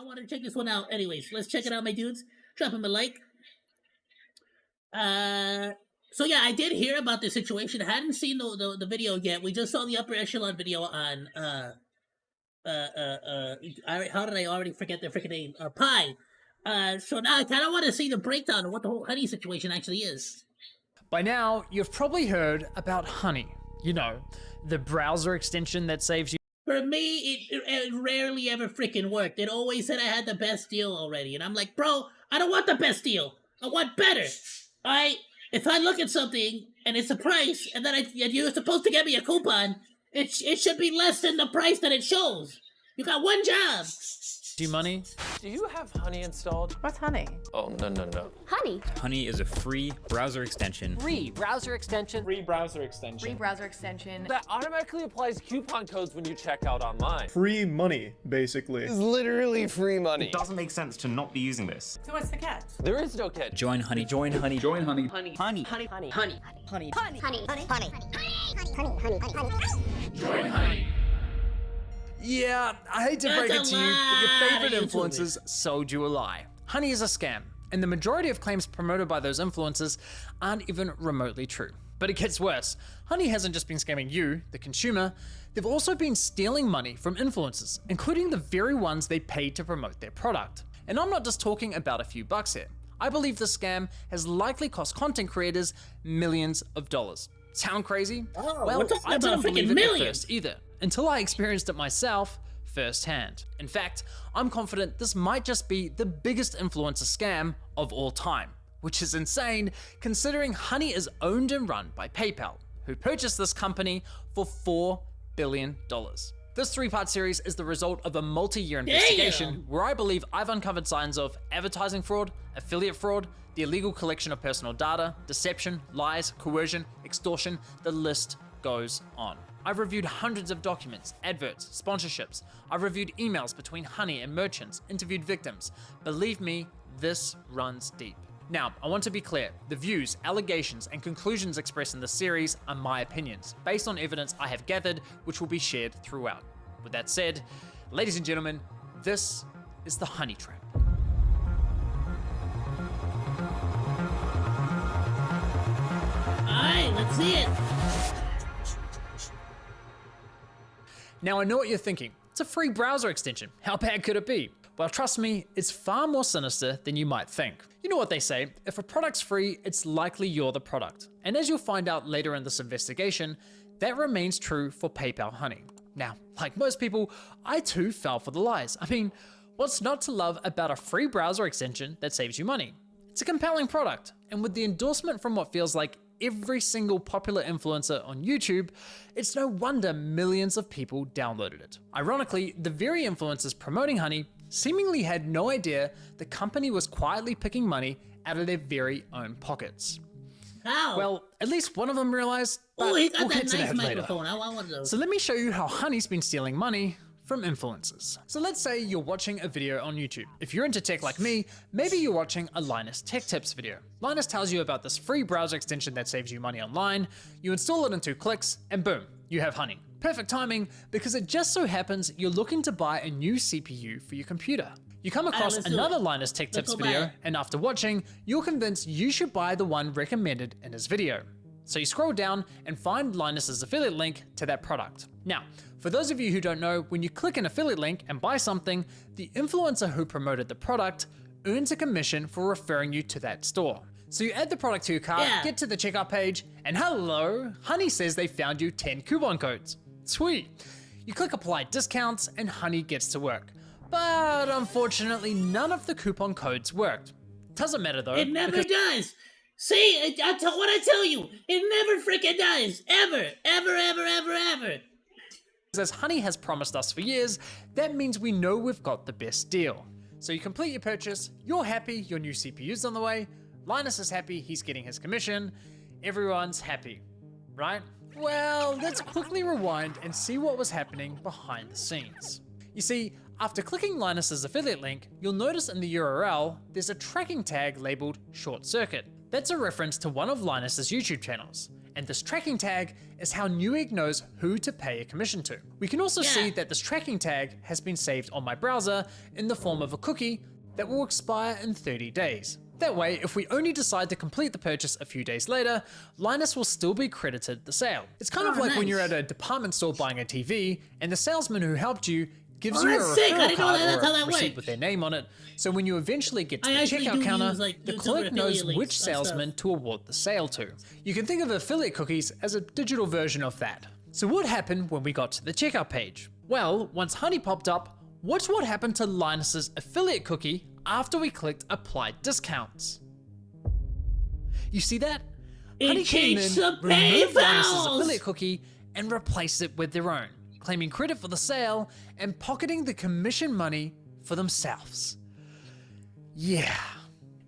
want to check this one out. Anyways, let's check it out, my dudes. Drop him a like. So yeah, I did hear about this situation. I hadn't seen the video yet. We just saw the upper echelon video on how did I already forget their freaking name? Pie. So now I kind of want to see the breakdown of what the whole honey situation actually is. By now, you've probably heard about Honey. You know, the browser extension that saves you. For me, it rarely ever freaking worked. It always said I had the best deal already. And I'm like, bro, I don't want the best deal. I want better. If I look at something and it's a price and then you're supposed to get me a coupon, it should be less than the price that it shows. You got one job. You money? Do you have Honey installed? What's Honey? Oh, no. Honey. Honey is a free browser extension. Free browser extension. Free browser extension. Free browser extension. That automatically applies coupon codes when you check out online. Free money, basically. It's literally free money. It doesn't make sense to not be using this. So what's the catch? There is no catch. Join Honey. Join Honey. Join Honey. Honey. Honey. Honey. Honey. Honey. Honey. Honey. Honey. Honey. Honey. Honey. Honey. Honey. Join Honey. Yeah, I hate to break it to you, but your favorite influencers sold you a lie. Honey is a scam, and the majority of claims promoted by those influencers aren't even remotely true. But it gets worse. Honey hasn't just been scamming you, the consumer, they've also been stealing money from influencers, including the very ones they paid to promote their product. And I'm not just talking about a few bucks here. I believe the scam has likely cost content creators millions of dollars. Sound crazy? Oh, well, we're talking I about didn't believe it millions. at first either, until I experienced it myself firsthand. In fact, I'm confident this might just be the biggest influencer scam of all time, which is insane considering Honey is owned and run by PayPal, who purchased this company for $4 billion. This 3-part series is the result of a multi-year investigation where I believe I've uncovered signs of advertising fraud, affiliate fraud, the illegal collection of personal data, deception, lies, coercion, extortion, the list goes on. I've reviewed hundreds of documents, adverts, sponsorships. I've reviewed emails between Honey and merchants, interviewed victims. Believe me, this runs deep. Now, I want to be clear, the views, allegations, and conclusions expressed in this series are my opinions, based on evidence I have gathered, which will be shared throughout. With that said, ladies and gentlemen, this is the Honey Trap. Alright, let's see it. Now I know what you're thinking, it's a free browser extension, how bad could it be? Well, trust me, it's far more sinister than you might think. You know what they say, if a product's free, it's likely you're the product. And as you'll find out later in this investigation, that remains true for PayPal Honey. Now, like most people, I too fell for the lies. I mean, what's not to love about a free browser extension that saves you money? It's a compelling product, and with the endorsement from what feels like every single popular influencer on YouTube, it's no wonder millions of people downloaded it. Ironically, the very influencers promoting Honey seemingly had no idea the company was quietly picking money out of their very own pockets. How? Well, at least one of them realized, but Oh, he got we'll that get to nice that later. microphone. I want one of those. So let me show you how Honey's been stealing money from influencers. So let's say you're watching a video on YouTube. If you're into tech like me, maybe you're watching a Linus Tech Tips video. Linus tells you about this free browser extension that saves you money online. You install it in 2 clicks and boom, you have Honey. Perfect timing because it just so happens you're looking to buy a new CPU for your computer. You come across let's do another it. Linus Tech Let's Tips go video buy it. and after watching, you're convinced you should buy the one recommended in his video. So you scroll down and find Linus's affiliate link to that product. Now, for those of you who don't know, when you click an affiliate link and buy something, the influencer who promoted the product earns a commission for referring you to that store. So you add the product to your cart, get to the checkout page, and hello, Honey says they found you 10 coupon codes. Sweet. You click apply discounts and Honey gets to work. But unfortunately, none of the coupon codes worked. Doesn't matter though. It never does. See, what I tell you, it never freaking does. Ever, ever, ever, ever, ever. As Honey has promised us for years, that means we know we've got the best deal. So you complete your purchase, you're happy, your new CPU's on the way, Linus is happy, he's getting his commission, everyone's happy, right? Well, let's quickly rewind and see what was happening behind the scenes. You see, after clicking Linus's affiliate link, you'll notice in the URL, there's a tracking tag labeled short circuit. That's a reference to one of Linus's YouTube channels. And this tracking tag is how Newegg knows who to pay a commission to. We can also see that this tracking tag has been saved on my browser in the form of a cookie that will expire in 30 days. That way, if we only decide to complete the purchase a few days later, Linus will still be credited the sale. It's kind of like when you're at a department store buying a TV and the salesman who helped you gives you a referral card or a receipt with their name on it, so when you eventually get to the checkout counter, the clerk knows which salesman to award the sale to. You can think of affiliate cookies as a digital version of that. So what happened when we got to the checkout page? Well, once Honey popped up, watch what happened to Linus's affiliate cookie after we clicked apply discounts. You see that? Honey came in, removed Linus's affiliate cookie, and replaced it with their own, claiming credit for the sale and pocketing the commission money for themselves. Yeah.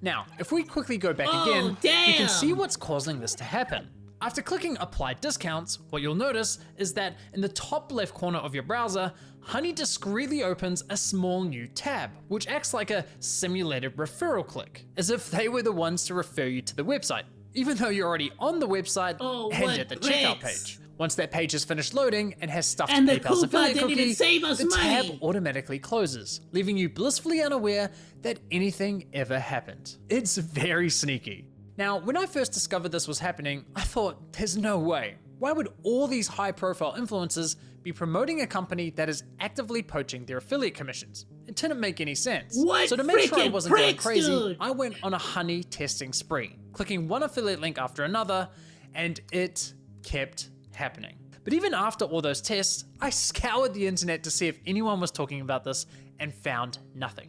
Now, if we quickly go back again, we can see what's causing this to happen. After clicking apply discounts, what you'll notice is that in the top left corner of your browser, Honey discreetly opens a small new tab, which acts like a simulated referral click, as if they were the ones to refer you to the website, even though you're already on the website and at the checkout page. Once that page is finished loading and has stuffed PayPal's affiliate cookie, the tab automatically closes, leaving you blissfully unaware that anything ever happened. It's very sneaky. Now, when I first discovered this was happening, I thought, there's no way. Why would all these high-profile influencers be promoting a company that is actively poaching their affiliate commissions? It didn't make any sense. So to make sure I wasn't going crazy, I went on a Honey testing spree, clicking one affiliate link after another, and it kept happening. But even after all those tests, I scoured the internet to see if anyone was talking about this and found nothing.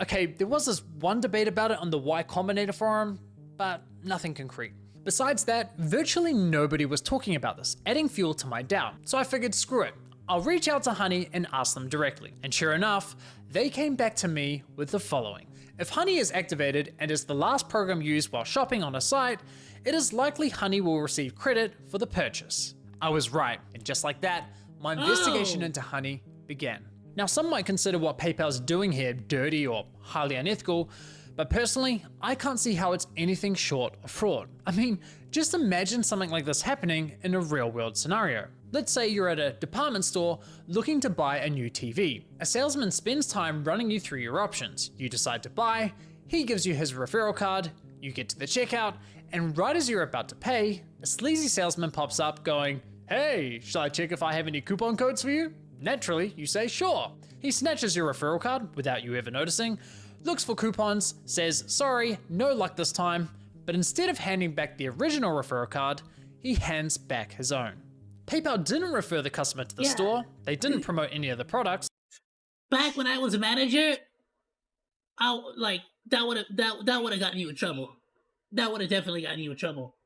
Okay, there was this one debate about it on the Y Combinator forum, but nothing concrete. Besides that, virtually nobody was talking about this, adding fuel to my doubt. So I figured, screw it, I'll reach out to Honey and ask them directly. And sure enough, they came back to me with the following. If Honey is activated and is the last program used while shopping on a site, it is likely Honey will receive credit for the purchase. I was right, and just like that, my investigation into Honey began. Now, some might consider what PayPal's doing here dirty or highly unethical, but personally, I can't see how it's anything short of fraud. I mean, just imagine something like this happening in a real-world scenario. Let's say you're at a department store looking to buy a new TV. A salesman spends time running you through your options. You decide to buy, he gives you his referral card, you get to the checkout, and right as you're about to pay, a sleazy salesman pops up going, "Hey, shall I check if I have any coupon codes for you?" Naturally, you say sure. He snatches your referral card without you ever noticing, looks for coupons, says, "Sorry, no luck this time," but instead of handing back the original referral card, he hands back his own. PayPal didn't refer the customer to the store, they didn't promote any of the products. Back when I was a manager, that would have gotten you in trouble. That would have definitely gotten you in trouble.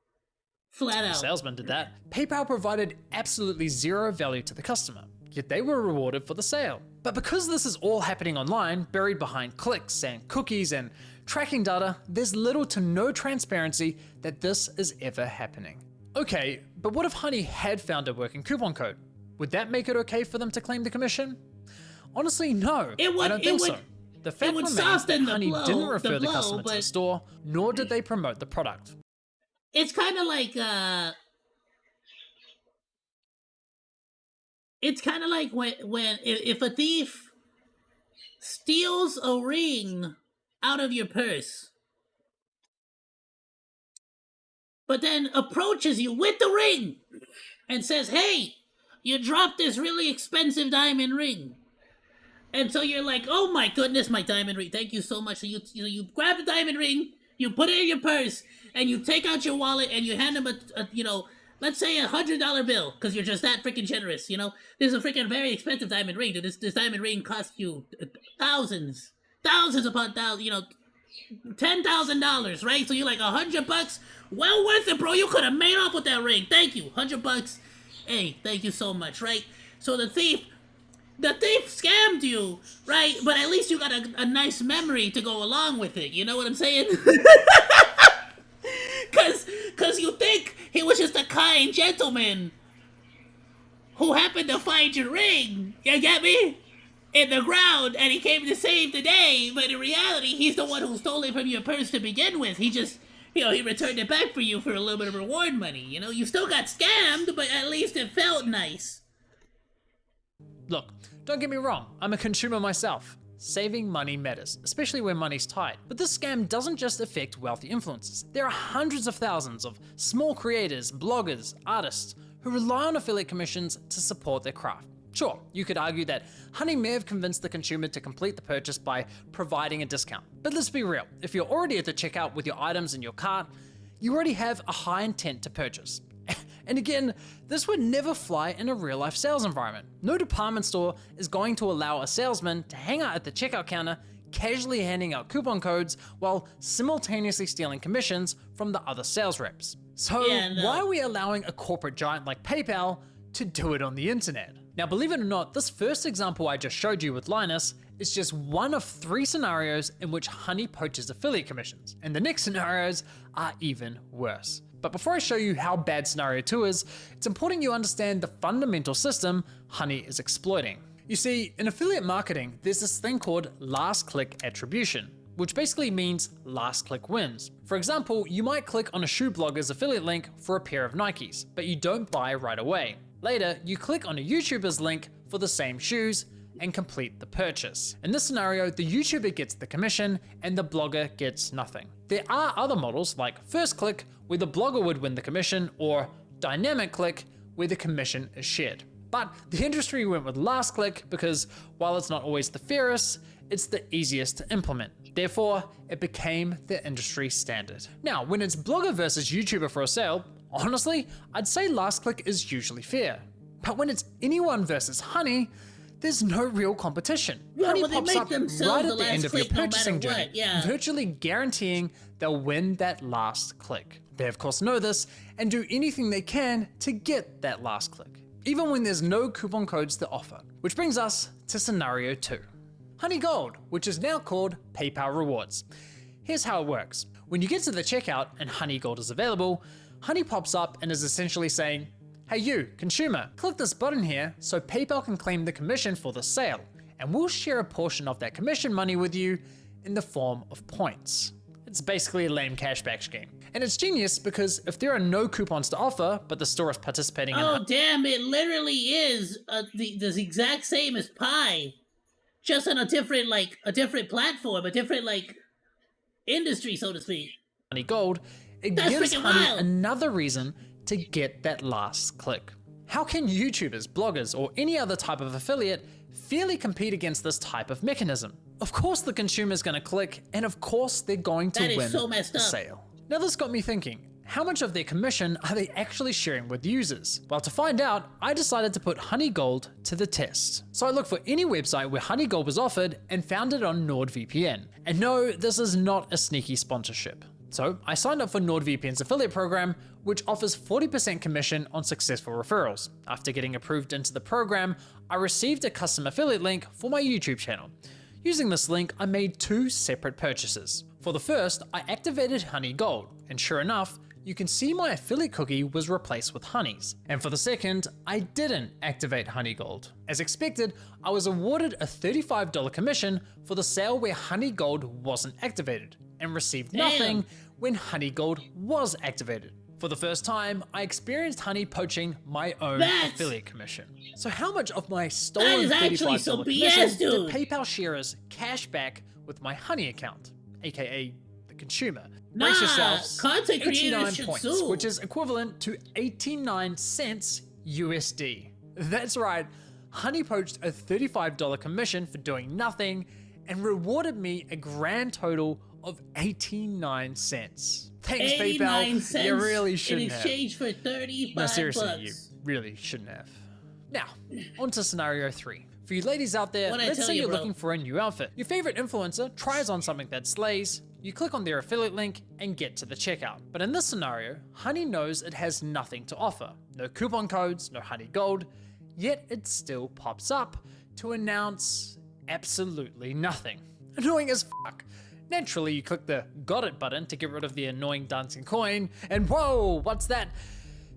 Flat out. The salesman did that. PayPal provided absolutely zero value to the customer, yet they were rewarded for the sale. But because this is all happening online, buried behind clicks and cookies and tracking data, there's little to no transparency that this is ever happening. Okay, but what if Honey had found a working coupon code? Would that make it okay for them to claim the commission? Honestly, no. I don't think so. The fact remains that Honey didn't refer the customer to the store, nor did they promote the product. It's kind of like, if a thief steals a ring out of your purse, but then approaches you with the ring and says, "Hey, you dropped this really expensive diamond ring." And so you're like, "Oh my goodness, my diamond ring, thank you so much." So you grab the diamond ring, you put it in your purse, and you take out your wallet and you hand him let's say $100 bill, because you're just that freaking generous, This is a freaking very expensive diamond ring, dude. This diamond ring cost you thousands upon thousands, $10,000, right? So you're like, $100, well worth it, bro. You could have made off with that ring. Thank you, $100. Hey, thank you so much, right? So the thief scammed you, right? But at least you got a nice memory to go along with it. You know what I'm saying? Cause you think he was just a kind gentleman who happened to find your ring, you get me? In the ground, and he came to save the day, but in reality, he's the one who stole it from your purse to begin with. He just You know, he returned it back for you for a little bit of reward money. You know, you still got scammed, but at least it felt nice. Look, don't get me wrong, I'm a consumer myself. Saving money matters, especially when money's tight. But this scam doesn't just affect wealthy influencers. There are hundreds of thousands of small creators, bloggers, artists who rely on affiliate commissions to support their craft. Sure, you could argue that Honey may have convinced the consumer to complete the purchase by providing a discount. But let's be real, if you're already at the checkout with your items in your cart, you already have a high intent to purchase. And again, this would never fly in a real life sales environment. No department store is going to allow a salesman to hang out at the checkout counter, casually handing out coupon codes while simultaneously stealing commissions from the other sales reps. So why are we allowing a corporate giant like PayPal to do it on the internet? Now, believe it or not, this first example I just showed you with Linus is just one of 3 scenarios in which Honey poaches affiliate commissions, and the next scenarios are even worse. But before I show you how bad scenario 2 is, it's important you understand the fundamental system Honey is exploiting. You see, in affiliate marketing, there's this thing called last click attribution, which basically means last click wins. For example, you might click on a shoe blogger's affiliate link for a pair of Nikes, but you don't buy right away. Later, you click on a YouTuber's link for the same shoes and complete the purchase. In this scenario, the YouTuber gets the commission and the blogger gets nothing. There are other models like first click, where the blogger would win the commission, or dynamic click, where the commission is shared. But the industry went with last click because while it's not always the fairest, it's the easiest to implement. Therefore, it became the industry standard. Now, when it's blogger versus YouTuber for a sale, honestly, I'd say last click is usually fair. But when it's anyone versus Honey, there's no real competition. Yeah, Honey well, they pops make up themselves right the at the end last of your click no purchasing matter journey, what, yeah. virtually guaranteeing they'll win that last click. They of course know this and do anything they can to get that last click, even when there's no coupon codes to offer. Which brings us to scenario 2. Honey Gold, which is now called PayPal Rewards. Here's how it works. When you get to the checkout and Honey Gold is available, Honey pops up and is essentially saying, "Hey you, consumer, click this button here so PayPal can claim the commission for the sale, and we'll share a portion of that commission money with you in the form of points." It's basically a lame cashback scheme. And it's genius because if there are no coupons to offer, but the store is participating in Oh damn, it literally is the exact same as Pi. Just on a different platform, a different industry, so to speak. Honey Gold, it That's gives freaking Honey wild. another reason to get that last click. How can YouTubers, bloggers, or any other type of affiliate fairly compete against this type of mechanism? Of course the consumer's gonna click, and of course they're going to That is win so messed the up. sale. Now this got me thinking, how much of their commission are they actually sharing with users? Well, to find out, I decided to put Honey Gold to the test. So I looked for any website where Honey Gold was offered and found it on NordVPN. And no, this is not a sneaky sponsorship. So I signed up for NordVPN's affiliate program, which offers 40% commission on successful referrals. After getting approved into the program, I received a custom affiliate link for my YouTube channel. Using this link, I made 2 separate purchases. For the first, I activated Honey Gold, and sure enough, you can see my affiliate cookie was replaced with Honey's. And for the second, I didn't activate Honey Gold. As expected, I was awarded a $35 commission for the sale where Honey Gold wasn't activated, and received nothing when Honey Gold was activated. For the first time, I experienced Honey poaching my own affiliate commission. So how much of my stolen is actually $35 some commission BS, dude. did PayPal sharers cash back with my Honey account, aka the consumer? Brace yourselves, content creators 89 should points, sue. which is equivalent to 89 cents USD. That's right, Honey poached a $35 commission for doing nothing and rewarded me a grand total of 89 cents. Thanks, 89 PayPal. cents You really shouldn't in have. exchange for 35 No, seriously, bucks. you really shouldn't have. Now, on to scenario 3. For you ladies out there, What'd I let's tell say you, you're bro? looking for a new outfit. Your favorite influencer tries on something that slays, you click on their affiliate link and get to the checkout. But in this scenario, Honey knows it has nothing to offer. No coupon codes, no Honey Gold, yet it still pops up to announce absolutely nothing. Annoying as fuck. Naturally, you click the got it button to get rid of the annoying dancing coin, and whoa, what's that?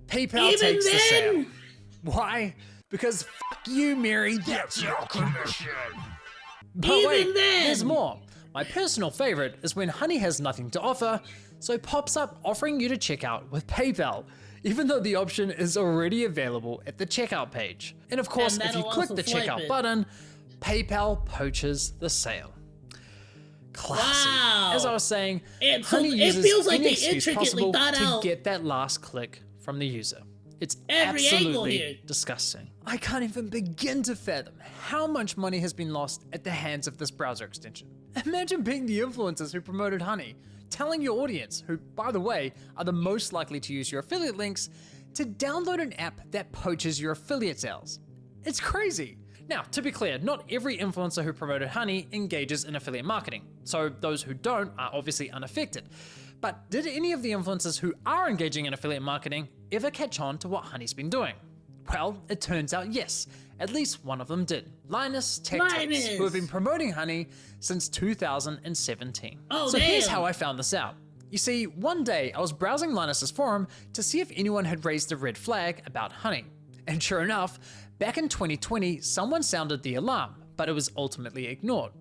PayPal Even takes the sale. then? Why? Because fuck you, Mary, that's your commission. But Even wait, then? there's more. My personal favorite is when Honey has nothing to offer, so pops up offering you to check out with PayPal, even though the option is already available at the checkout page. And of course, And if you that'll click also the swipe checkout it. button, PayPal poaches the sale. Classy. Wow. As I was saying, And so Honey it uses feels like any they excuse intricately possible thought to out get that last click from the user. It's every angle absolutely here. disgusting. I can't even begin to fathom how much money has been lost at the hands of this browser extension. Imagine being the influencers who promoted Honey, telling your audience, who by the way are the most likely to use your affiliate links, to download an app that poaches your affiliate sales. It's crazy. Now, to be clear, not every influencer who promoted Honey engages in affiliate marketing, so those who don't are obviously unaffected. But did any of the influencers who are engaging in affiliate marketing ever catch on to what Honey's been doing? Well, it turns out yes, at least one of them did. Linus Tech Tips, Linus! who have been promoting Honey since 2017. Oh, so here's damn. how I found this out. You see, one day I was browsing Linus's forum to see if anyone had raised a red flag about Honey. And sure enough, back in 2020, someone sounded the alarm, but it was ultimately ignored.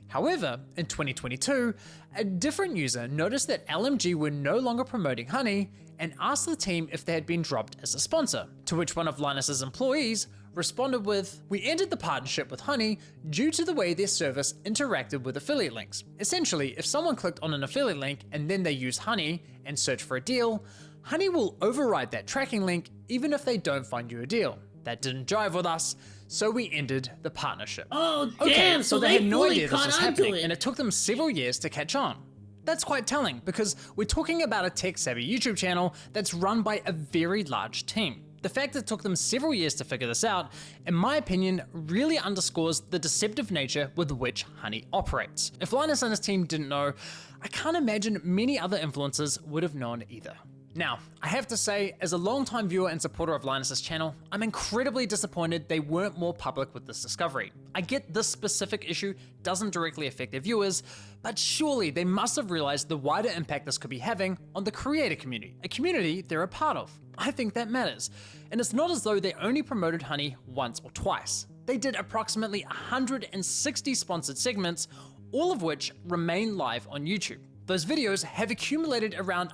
However, in 2022, a different user noticed that LMG were no longer promoting Honey and asked the team if they had been dropped as a sponsor, to which one of Linus's employees responded with, "We ended the partnership with Honey due to the way their service interacted with affiliate links. Essentially, if someone clicked on an affiliate link and then they use Honey and search for a deal, Honey will override that tracking link even if they don't find you a deal. That didn't jive with us, so we ended the partnership." Oh, Okay, damn, so they they had no fully idea this caught was onto happening, it. and it took them several years to catch on. That's quite telling, because we're talking about a tech-savvy YouTube channel that's run by a very large team. The fact that it took them several years to figure this out, in my opinion, really underscores the deceptive nature with which Honey operates. If Linus and his team didn't know, I can't imagine many other influencers would have known either. Now, I have to say, as a longtime viewer and supporter of Linus's channel, I'm incredibly disappointed they weren't more public with this discovery. I get this specific issue doesn't directly affect their viewers, but surely they must have realized the wider impact this could be having on the creator community, a community they're a part of. I think that matters. And it's not as though they only promoted Honey once or twice. They did approximately 160 sponsored segments, all of which remain live on YouTube. Those videos have accumulated around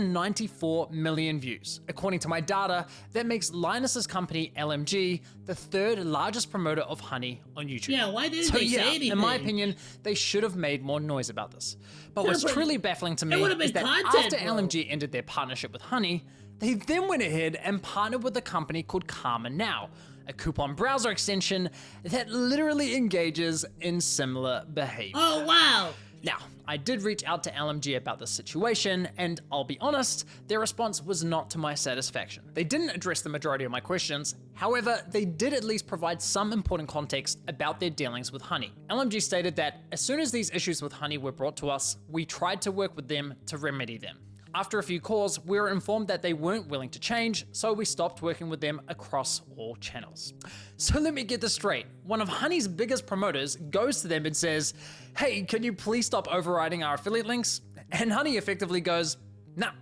194 million views. According to my data, that makes Linus's company LMG the third largest promoter of Honey on YouTube. Yeah, why didn't So they yeah, say anything? in my opinion, they should have made more noise about this. But Yeah, what's but truly baffling to it me would've been is that content, after bro. LMG ended their partnership with Honey, they then went ahead and partnered with a company called Karma Now, a coupon browser extension that literally engages in similar behavior. Oh, wow. Now, I did reach out to LMG about this situation, and I'll be honest, their response was not to my satisfaction. They didn't address the majority of my questions, however, they did at least provide some important context about their dealings with Honey. LMG stated that as soon as these issues with Honey were brought to us, we tried to work with them to remedy them. After a few calls, we were informed that they weren't willing to change, so we stopped working with them across all channels. So let me get this straight. One of Honey's biggest promoters goes to them and says, "Hey, can you please stop overriding our affiliate links?" And Honey effectively goes, "Nah,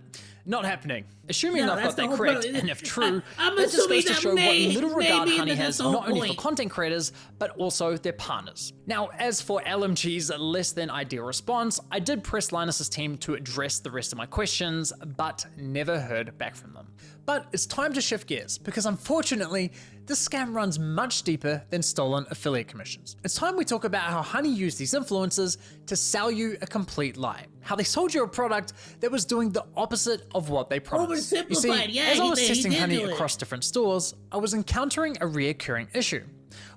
not happening." Assuming No, I've that's got that the whole correct, point. and if true, I'm that just assuming goes to that show may- what little regard maybe Honey that's has the whole not only for point. content creators, but also their partners. Now, as for LMG's less than ideal response, I did press Linus's team to address the rest of my questions, but never heard back from them. But it's time to shift gears, because unfortunately, this scam runs much deeper than stolen affiliate commissions. It's time we talk about how Honey used these influencers to sell you a complete lie. How they sold you a product that was doing the opposite of what they promised. You see, Oversimplified, yeah, as I he was did- he testing did Honey do it. across different stores, I was encountering a reoccurring issue.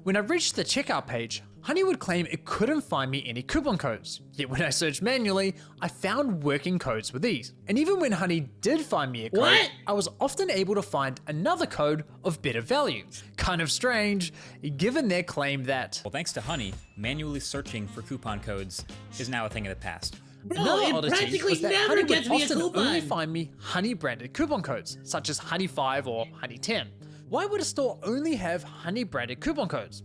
When I reached the checkout page, Honey would claim it couldn't find me any coupon codes. Yet when I searched manually, I found working codes with ease. And even when Honey did find me a code, What? I was often able to find another code of better value. Kind of strange, given their claim that Well, thanks to Honey, manually searching for coupon codes is now a thing of the past. Bro, another it oddity practically was that never Honey gets would me a often only coupon. find me Honey branded coupon codes, such as Honey 5 or Honey 10. Why would a store only have Honey branded coupon codes?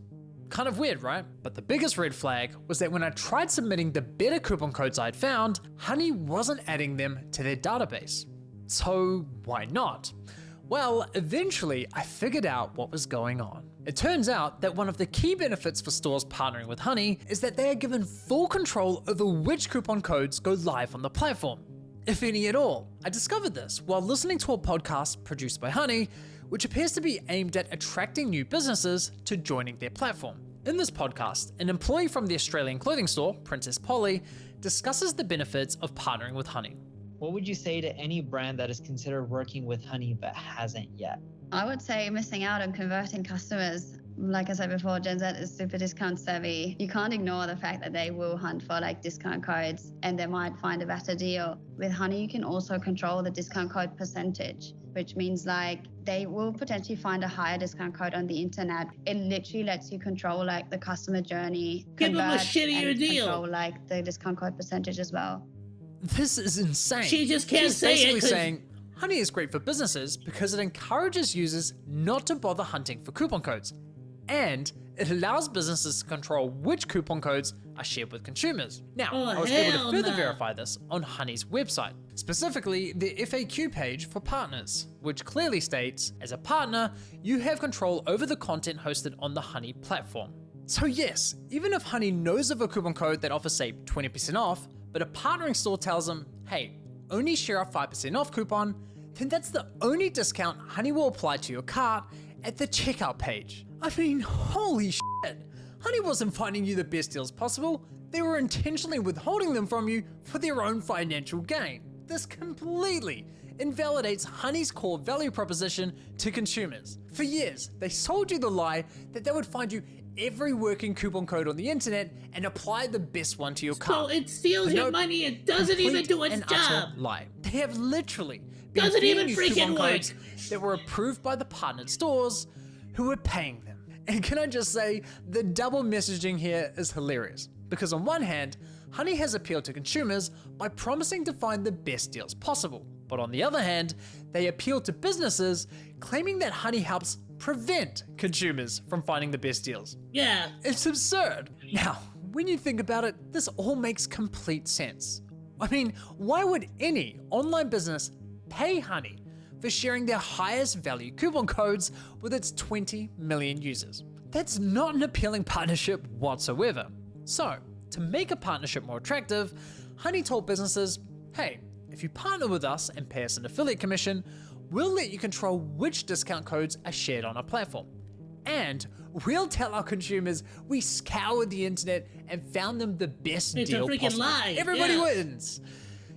Kind of weird, right? But the biggest red flag was that when I tried submitting the better coupon codes I'd found, Honey wasn't adding them to their database. So why not? Well, eventually I figured out what was going on. It turns out that one of the key benefits for stores partnering with Honey is that they are given full control over which coupon codes go live on the platform, if any at all. I discovered this while listening to a podcast produced by Honey, which appears to be aimed at attracting new businesses to joining their platform. In this podcast, an employee from the Australian clothing store, Princess Polly, discusses the benefits of partnering with Honey. What would you say to any brand that is considered working with Honey but hasn't yet? I would say missing out on converting customers. Like I said before, Gen Z is super discount savvy. You can't ignore the fact that they will hunt for like discount codes and they might find a better deal. With Honey, you can also control the discount code percentage, which means like they will potentially find a higher discount code on the internet. It literally lets you control like the customer journey, Give them a convert, shittier and deal. control like the discount code percentage as well. This is insane. She just can't She's say it basically 'cause- saying Honey is great for businesses because it encourages users not to bother hunting for coupon codes, and it allows businesses to control which coupon codes are shared with consumers. Now, Oh, I was able hell to further no. verify this on Honey's website, specifically the FAQ page for partners, which clearly states, as a partner, you have control over the content hosted on the Honey platform. So yes, even if Honey knows of a coupon code that offers say 20% off, but a partnering store tells them, hey, only share a 5% off coupon, then that's the only discount Honey will apply to your cart at the checkout page. I mean, holy shit. Honey wasn't finding you the best deals possible, they were intentionally withholding them from you for their own financial gain. This completely invalidates Honey's core value proposition to consumers. For years, they sold you the lie that they would find you every working coupon code on the internet and apply the best one to your So cart. it steals But your nope, money. It doesn't even complete do its and job. utter lie. They have literally been Doesn't feeding even you freaking coupon work. codes that were approved by the partnered stores who were paying them. And can I just say, the double messaging here is hilarious. Because on one hand, Honey has appealed to consumers by promising to find the best deals possible. But on the other hand, they appeal to businesses claiming that Honey helps prevent consumers from finding the best deals. Yeah. It's absurd. Now, when you think about it, this all makes complete sense. I mean, why would any online business pay Honey for sharing their highest value coupon codes with its 20 million users? That's not an appealing partnership whatsoever. So, to make a partnership more attractive, Honey told businesses, hey, if you partner with us and pay us an affiliate commission, we'll let you control which discount codes are shared on our platform. And we'll tell our consumers we scoured the internet and found them the best It's a deal freaking possible. lie, Everybody yeah. wins.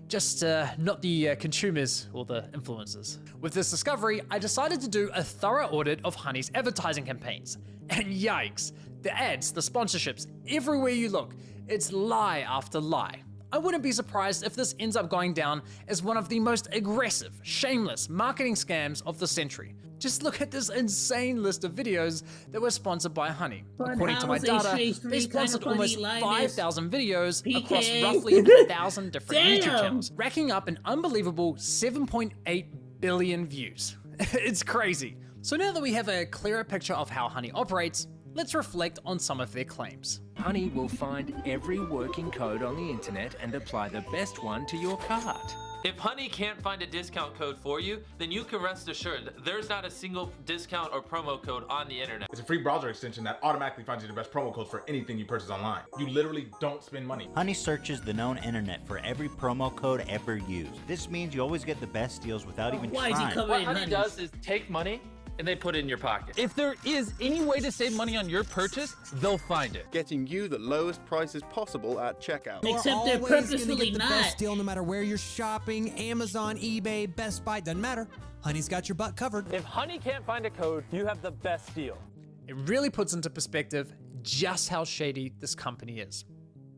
Just not the consumers or the influencers. With this discovery, I decided to do a thorough audit of Honey's advertising campaigns. And yikes, the ads, the sponsorships, everywhere you look, it's lie after lie. I wouldn't be surprised if this ends up going down as one of the most aggressive, shameless marketing scams of the century. Just look at this insane list of videos that were sponsored by Honey. But According how to my is a data, straight they three sponsored kinda funny almost line is 5,000 videos across PK. roughly 1,000 different YouTube Damn. channels, racking up an unbelievable 7.8 billion views. It's crazy. So now that we have a clearer picture of how Honey operates, let's reflect on some of their claims. Honey will find every working code on the internet and apply the best one to your cart. If Honey can't find a discount code for you, then you can rest assured there's not a single discount or promo code on the internet. It's a free browser extension that automatically finds you the best promo codes for anything you purchase online. You literally don't spend money. Honey searches the known internet for every promo code ever used. This means you always get the best deals without even Why is he trying. covering What Honey Honey? does is take money and they put it in your pocket. If there is any way to save money on your purchase, they'll find it. Getting you the lowest prices possible at checkout. Except they're purposefully the not. best deal no matter where you're shopping. Amazon, eBay, Best Buy, doesn't matter. Honey's got your butt covered. If Honey can't find a code, you have the best deal. It really puts into perspective just how shady this company is,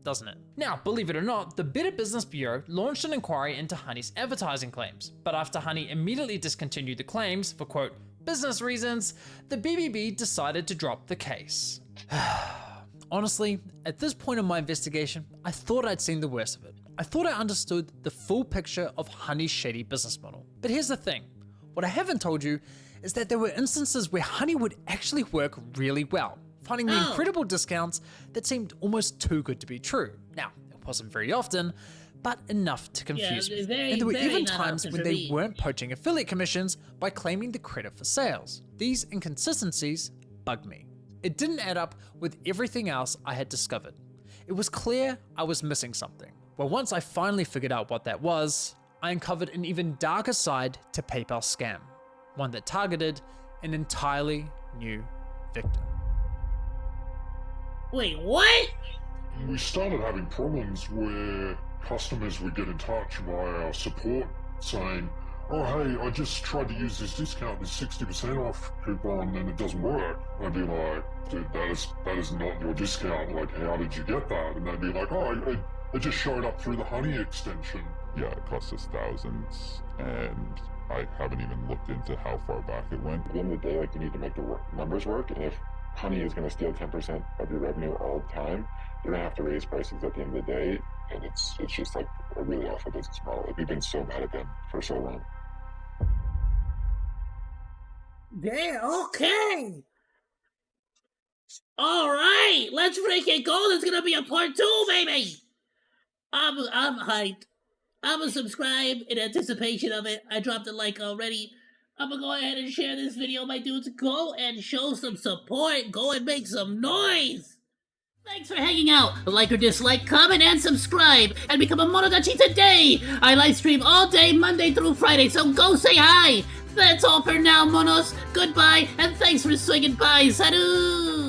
doesn't it? Now, believe it or not, the Better Business Bureau launched an inquiry into Honey's advertising claims. But after Honey immediately discontinued the claims for, quote, business reasons, the BBB decided to drop the case. Honestly, at this point in my investigation, I thought I'd seen the worst of it. I thought I understood the full picture of Honey's shady business model. But here's the thing, what I haven't told you is that there were instances where Honey would actually work really well, finding the incredible discounts that seemed almost too good to be true. Now, it wasn't very often, but enough to confuse me. very, And there were very even not times often when for they me. weren't poaching affiliate commissions by claiming the credit for sales. These inconsistencies bugged me. It didn't add up with everything else I had discovered. It was clear I was missing something. Well, once I finally figured out what that was, I uncovered an even darker side to PayPal's scam, one that targeted an entirely new victim. Wait, what? We started having problems where customers would get in touch via our support saying, oh hey, I just tried to use this discount, this 60% off coupon, and it doesn't work. And I'd be like, dude, that is not your discount, like how did you get that? And they'd be like, oh, it just showed up through the Honey extension. Yeah, it cost us thousands, and I haven't even looked into how far back it went. At the end of the day, like, you need to make the numbers work, and if Honey is going to steal 10% of your revenue all the time, you're going to have to raise prices at the end of the day, and it's just like a really awful business model. Like, we've been so mad at them for so long. Yeah, okay. Alright, let's freaking go. There's gonna be a part 2, baby. I'm hyped. I'm gonna subscribe in anticipation of it. I dropped a like already. I'm gonna go ahead and share this video, my dudes. Go and show some support. Go and make some noise. Thanks for hanging out. Like or dislike, comment, and subscribe. And become a Monodachi today. I live stream all day, Monday through Friday, so go say hi. That's all for now, monos. Goodbye, and thanks for swinging by. Salut!